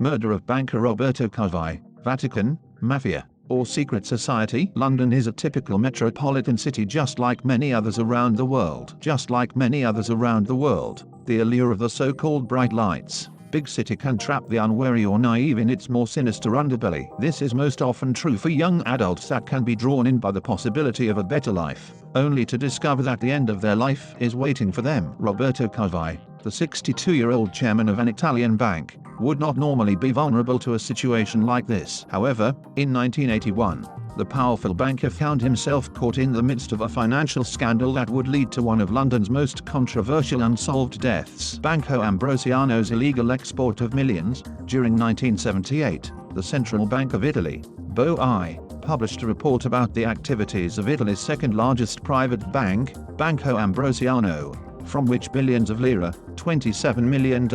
Murder of banker Roberto Calvi, Vatican, Mafia, or secret society. London is a typical metropolitan city just like many others around the world. The allure of the so-called bright lights, big city can trap the unwary or naive in its more sinister underbelly. This is most often true for young adults that can be drawn in by the possibility of a better life, only to discover that the end of their life is waiting for them. Roberto Calvi, the 62-year-old chairman of an Italian bank, would not normally be vulnerable to a situation like this. However, in 1981, the powerful banker found himself caught in the midst of a financial scandal that would lead to one of London's most controversial unsolved deaths. Banco Ambrosiano's illegal export of millions. During 1978, the Central Bank of Italy, BOI, published a report about the activities of Italy's second-largest private bank, Banco Ambrosiano, from which billions of lira, $27 million,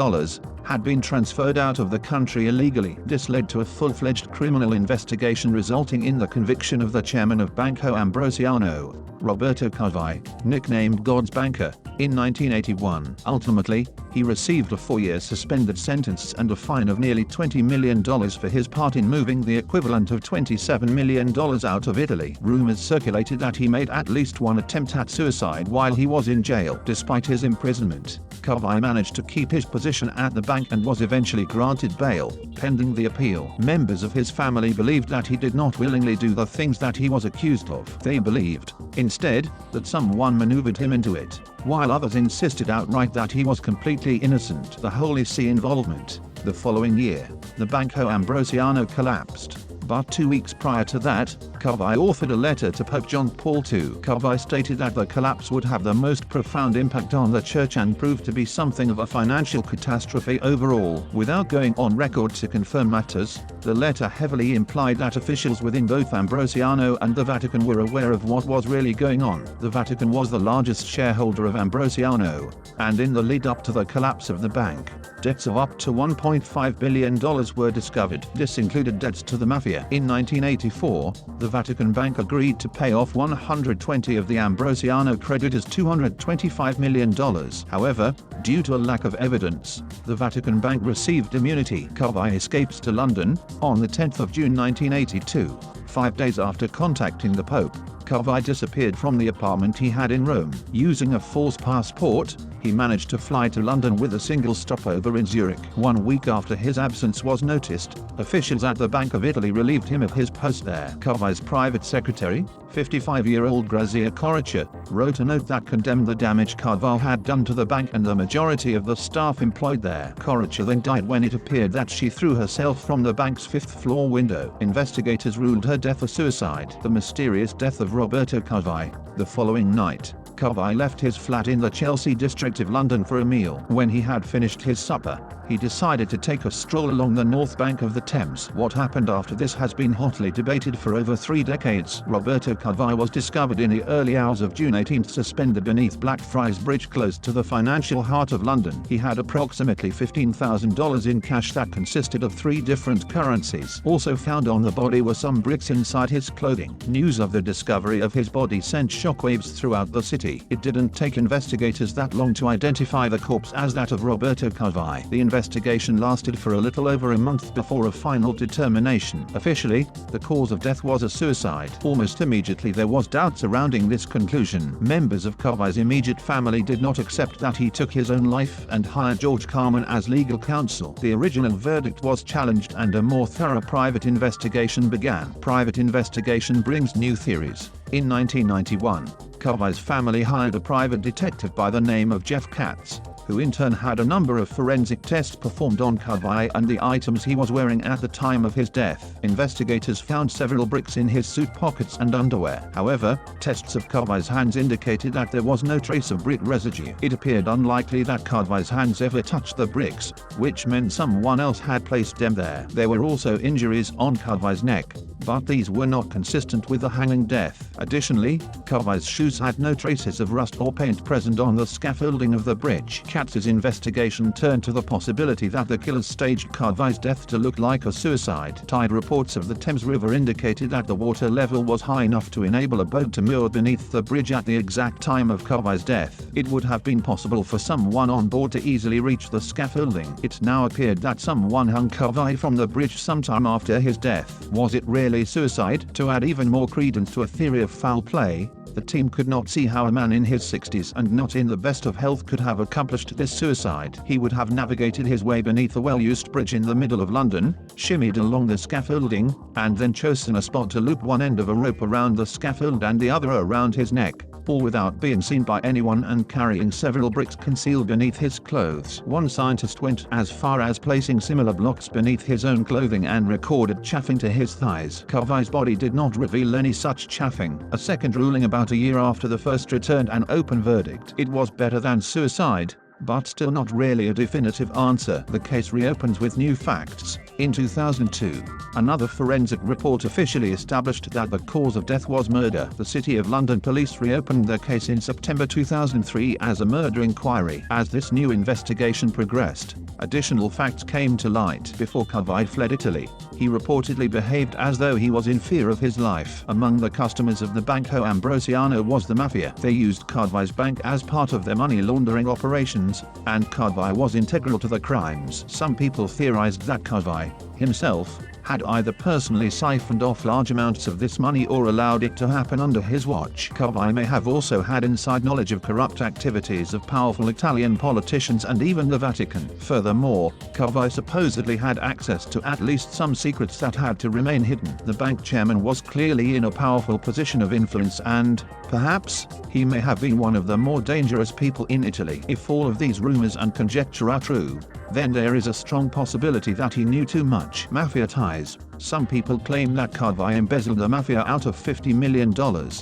had been transferred out of the country illegally. This led to a full-fledged criminal investigation resulting in the conviction of the chairman of Banco Ambrosiano, Roberto Calvi, nicknamed God's Banker, in 1981. Ultimately, he received a 4-year suspended sentence and a fine of nearly $20 million for his part in moving the equivalent of $27 million out of Italy. Rumors circulated that he made at least one attempt at suicide while he was in jail. Despite his imprisonment, Calvi managed to keep his position at the bank and was eventually granted bail, pending the appeal. Members of his family believed that he did not willingly do the things that he was accused of. They believed, instead, that someone maneuvered him into it, while others insisted outright that he was completely innocent. The Holy See involvement. The following year, the Banco Ambrosiano collapsed. But 2 weeks prior to that, Calvi authored a letter to Pope John Paul II. Calvi stated that the collapse would have the most profound impact on the church and proved to be something of a financial catastrophe overall. Without going on record to confirm matters, the letter heavily implied that officials within both Ambrosiano and the Vatican were aware of what was really going on. The Vatican was the largest shareholder of Ambrosiano, and in the lead-up to the collapse of the bank, debts of up to $1.5 billion were discovered. This included debts to the Mafia. In 1984, the Vatican Bank agreed to pay off 120 of the Ambrosiano creditors $225 million. However, due to a lack of evidence, the Vatican Bank received immunity. Calvi escapes to London on the 10th of June 1982. 5 days after contacting the Pope, Calvi disappeared from the apartment he had in Rome. Using a false passport, he managed to fly to London with a single stopover in Zurich. 1 week after his absence was noticed, officials at the Bank of Italy relieved him of his post there. Calvi's private secretary, 55-year-old Grazia Corriccia, wrote a note that condemned the damage Calvi had done to the bank and the majority of the staff employed there. Corriccia then died when it appeared that she threw herself from the bank's 5th-floor window. Investigators ruled her death a suicide. The mysterious death of Roberto Calvi. The following night, Calvi left his flat in the Chelsea district of London for a meal. When he had finished his supper, he decided to take a stroll along the north bank of the Thames. What happened after this has been hotly debated for over 3 decades. Roberto Calvi was discovered in the early hours of June 18 suspended beneath Blackfriars Bridge close to the financial heart of London. He had approximately $15,000 in cash that consisted of 3 different currencies. Also found on the body were some bricks inside his clothing. News of the discovery of his body sent shockwaves throughout the city. It didn't take investigators that long to identify the corpse as that of Roberto Calvi. The investigation lasted for a little over a month before a final determination. Officially, the cause of death was a suicide. Almost immediately there was doubt surrounding this conclusion. Members of Calvi's immediate family did not accept that he took his own life and hired George Carman as legal counsel. The original verdict was challenged and a more thorough private investigation began. Private investigation brings new theories. In 1991, Calvi's family hired a private detective by the name of Jeff Katz, who in turn had a number of forensic tests performed on Calvi and the items he was wearing at the time of his death. Investigators found several bricks in his suit pockets and underwear. However, tests of Calvi's hands indicated that there was no trace of brick residue. It appeared unlikely that Calvi's hands ever touched the bricks, which meant someone else had placed them there. There were also injuries on Calvi's neck, but these were not consistent with a hanging death. Additionally, Calvi's shoes had no traces of rust or paint present on the scaffolding of the bridge. Chatz's investigation turned to the possibility that the killers staged Calvi's death to look like a suicide. Tide reports of the Thames River indicated that the water level was high enough to enable a boat to moor beneath the bridge at the exact time of Calvi's death. It would have been possible for someone on board to easily reach the scaffolding. It now appeared that someone hung Calvi from the bridge sometime after his death. Was it really suicide? To add even more credence to a theory of foul play, the team could not see how a man in his 60s and not in the best of health could have accomplished this suicide. He would have navigated his way beneath a well-used bridge in the middle of London, shimmied along the scaffolding, and then chosen a spot to loop one end of a rope around the scaffold and the other around his neck, all without being seen by anyone and carrying several bricks concealed beneath his clothes. One scientist went as far as placing similar blocks beneath his own clothing and recorded chafing to his thighs. Calvi's body did not reveal any such chafing. A second ruling about a year after the first returned an open verdict. It was better than suicide, but still not really a definitive answer. The case reopens with new facts. In 2002, another forensic report officially established that the cause of death was murder. The City of London Police reopened the case in September 2003 as a murder inquiry. As this new investigation progressed, additional facts came to light. Before Calvi fled Italy, he reportedly behaved as though he was in fear of his life. Among the customers of the Banco Ambrosiano was the Mafia. They used Calvi's bank as part of their money laundering operations, and Calvi was integral to the crimes. Some people theorized that Calvi himself had either personally siphoned off large amounts of this money or allowed it to happen under his watch. Calvi may have also had inside knowledge of corrupt activities of powerful Italian politicians and even the Vatican. Furthermore, Calvi supposedly had access to at least some secrets that had to remain hidden. The bank chairman was clearly in a powerful position of influence and, perhaps, he may have been one of the more dangerous people in Italy. If all of these rumors and conjecture are true, then there is a strong possibility that he knew too much. Mafia ties. Some people claim that Calvi embezzled the Mafia out of $50 million.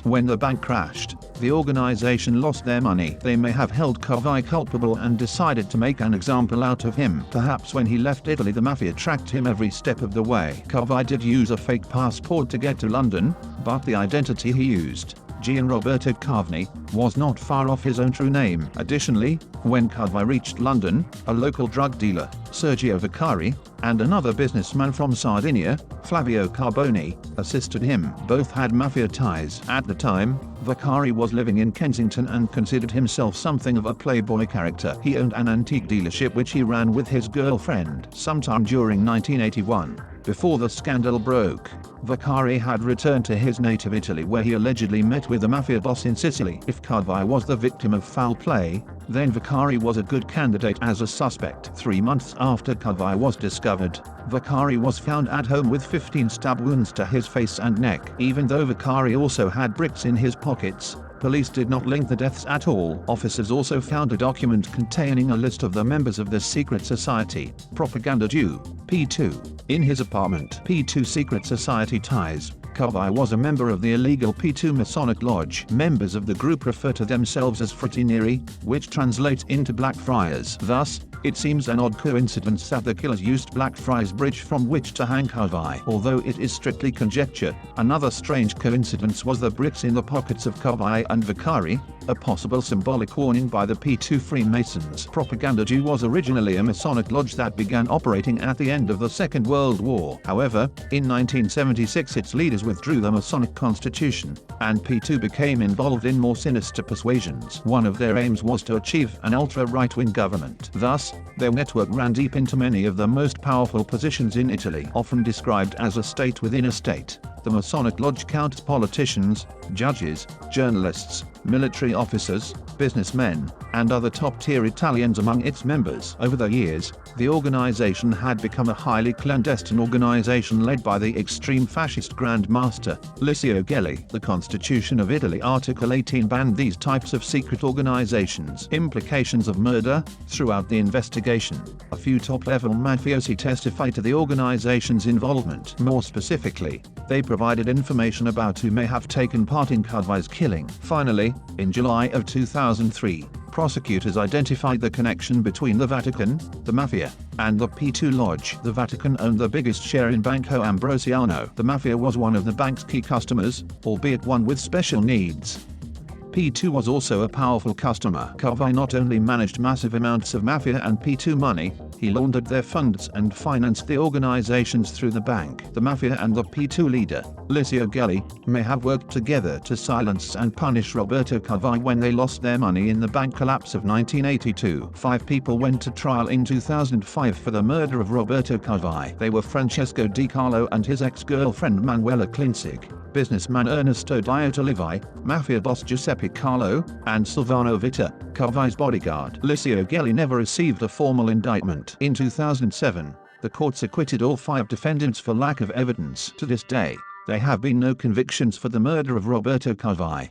When the bank crashed, the organization lost their money. They may have held Calvi culpable and decided to make an example out of him. Perhaps when he left Italy, the Mafia tracked him every step of the way. Calvi did use a fake passport to get to London, but the identity he used, Roberto Calvi, was not far off his own true name. Additionally, when Calvi reached London, a local drug dealer, Sergio Vaccari, and another businessman from Sardinia, Flavio Carboni, assisted him. Both had Mafia ties. At the time, Vaccari was living in Kensington and considered himself something of a playboy character. He owned an antique dealership which he ran with his girlfriend. Sometime during 1981, before the scandal broke, Vaccari had returned to his native Italy where he allegedly met with the Mafia boss in Sicily. If Calvi was the victim of foul play, then Vaccari was a good candidate as a suspect. 3 months after Calvi was discovered, Vaccari was found at home with 15 stab wounds to his face and neck. Even though Vaccari also had bricks in his pockets, police did not link the deaths at all. Officers also found a document containing a list of the members of the secret society, Propaganda Due, P2, in his apartment. P2 secret society ties. Calvi was a member of the illegal P2 Masonic Lodge. Members of the group refer to themselves as Fratineeri, which translates into Blackfriars. Thus, it seems an odd coincidence that the killers used Blackfriars Bridge from which to hang Calvi. Although it is strictly conjecture, another strange coincidence was the bricks in the pockets of Calvi and Vaccari, a possible symbolic warning by the P2 Freemasons. Propaganda Due was originally a Masonic lodge that began operating at the end of the Second World War. However, in 1976 its leaders withdrew the Masonic constitution, and P2 became involved in more sinister persuasions. One of their aims was to achieve an ultra-right-wing government. Thus, their network ran deep into many of the most powerful positions in Italy. Often described as a state within a state, the Masonic Lodge counts politicians, judges, journalists, military officers, businessmen, and other top-tier Italians among its members. Over the years, the organization had become a highly clandestine organization led by the extreme fascist Grand Master, Licio Gelli. The Constitution of Italy Article 18 banned these types of secret organizations. Implications of murder. Throughout the investigation, a few top-level mafiosi testified to the organization's involvement. More specifically, they provided information about who may have taken part in Calvi's killing. Finally, in July of 2003, prosecutors identified the connection between the Vatican, the Mafia, and the P2 Lodge. The Vatican owned the biggest share in Banco Ambrosiano. The Mafia was one of the bank's key customers, albeit one with special needs. P2 was also a powerful customer. Calvi not only managed massive amounts of Mafia and P2 money, he laundered their funds and financed the organizations through the bank. The Mafia and the P2 leader, Licio Gelli, may have worked together to silence and punish Roberto Calvi when they lost their money in the bank collapse of 1982. 5 people went to trial in 2005 for the murder of Roberto Calvi. They were Francesco Di Carlo and his ex-girlfriend Manuela Klinsig, businessman Ernesto Diotolivi, Mafia boss Giuseppe Carlo, and Silvano Vita, Calvi's bodyguard. Licio Gelli never received a formal indictment. In 2007, the courts acquitted all 5 defendants for lack of evidence. To this day, there have been no convictions for the murder of Roberto Calvi.